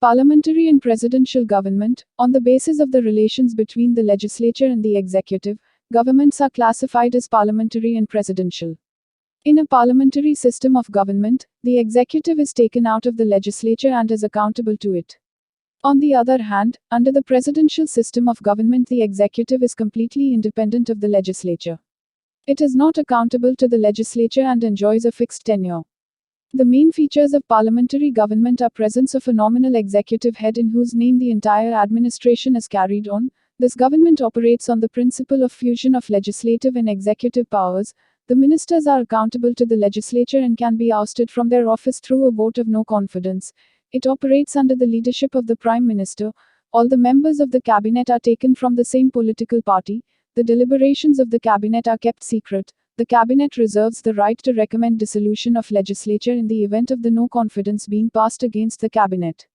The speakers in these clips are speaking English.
Parliamentary and presidential government. On the basis of the relations between the legislature and the executive, governments are classified as parliamentary and presidential. In a parliamentary system of government, the executive is taken out of the legislature and is accountable to it. On the other hand, under the presidential system of government, the executive is completely independent of the legislature. It is not accountable to the legislature and enjoys a fixed tenure. The main features of parliamentary government are presence of a nominal executive head in whose name the entire administration is carried on. This government operates on the principle of fusion of legislative and executive powers. The ministers are accountable to the legislature and can be ousted from their office through a vote of no confidence. It operates under the leadership of the Prime Minister. All the members of the cabinet are taken from the same political party. The deliberations of the cabinet are kept secret. The cabinet reserves the right to recommend dissolution of legislature in the event of the no confidence being passed against the cabinet.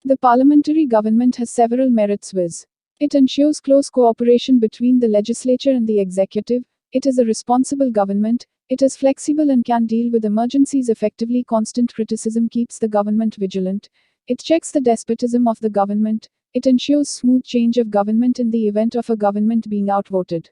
The parliamentary government has several merits viz. It ensures close cooperation between the legislature and the executive. It is a responsible government. It is flexible and can deal with emergencies effectively. Constant criticism keeps the government vigilant. It checks the despotism of the government. It ensures smooth change of government in the event of a government being outvoted.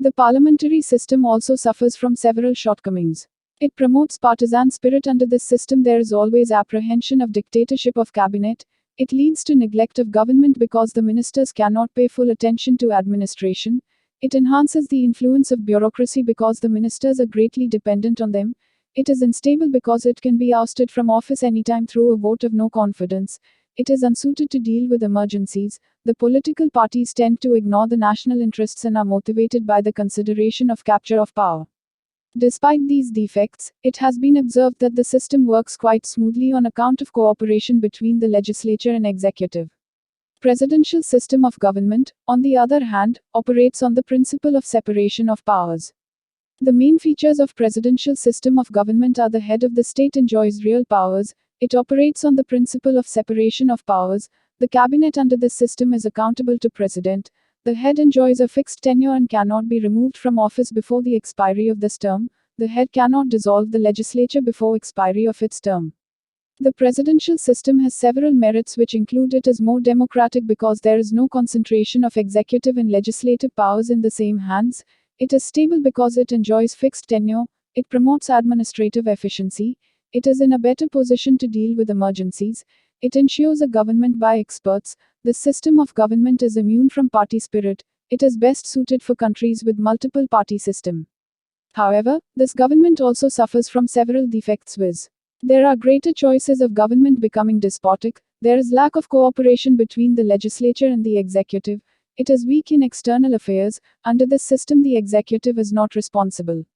The parliamentary system also suffers from several shortcomings. It promotes partisan spirit. Under this system there is always apprehension of dictatorship of cabinet. It leads to neglect of government because the ministers cannot pay full attention to administration. It enhances the influence of bureaucracy because the ministers are greatly dependent on them. It is unstable because it can be ousted from office anytime through a vote of no confidence. It is unsuited to deal with emergencies. The political parties tend to ignore the national interests and are motivated by the consideration of capture of power. Despite these defects, it has been observed that the system works quite smoothly on account of cooperation between the legislature and executive. Presidential system of government, on the other hand, operates on the principle of separation of powers. The main features of presidential system of government are the head of the state enjoys real powers. It operates on the principle of separation of powers. The cabinet under this system is accountable to president. The head enjoys a fixed tenure and cannot be removed from office before the expiry of this term. The head cannot dissolve the legislature before expiry of its term. The presidential system has several merits which include it is more democratic because there is no concentration of executive and legislative powers in the same hands. It is stable because it enjoys fixed tenure. It promotes administrative efficiency. It is in a better position to deal with emergencies. It ensures a government by experts. This system of government is immune from party spirit. It is best suited for countries with multiple party system. However, this government also suffers from several defects viz. There are greater choices of government becoming despotic. There is lack of cooperation between the legislature and the executive. It is weak in external affairs. Under this system the executive is not responsible.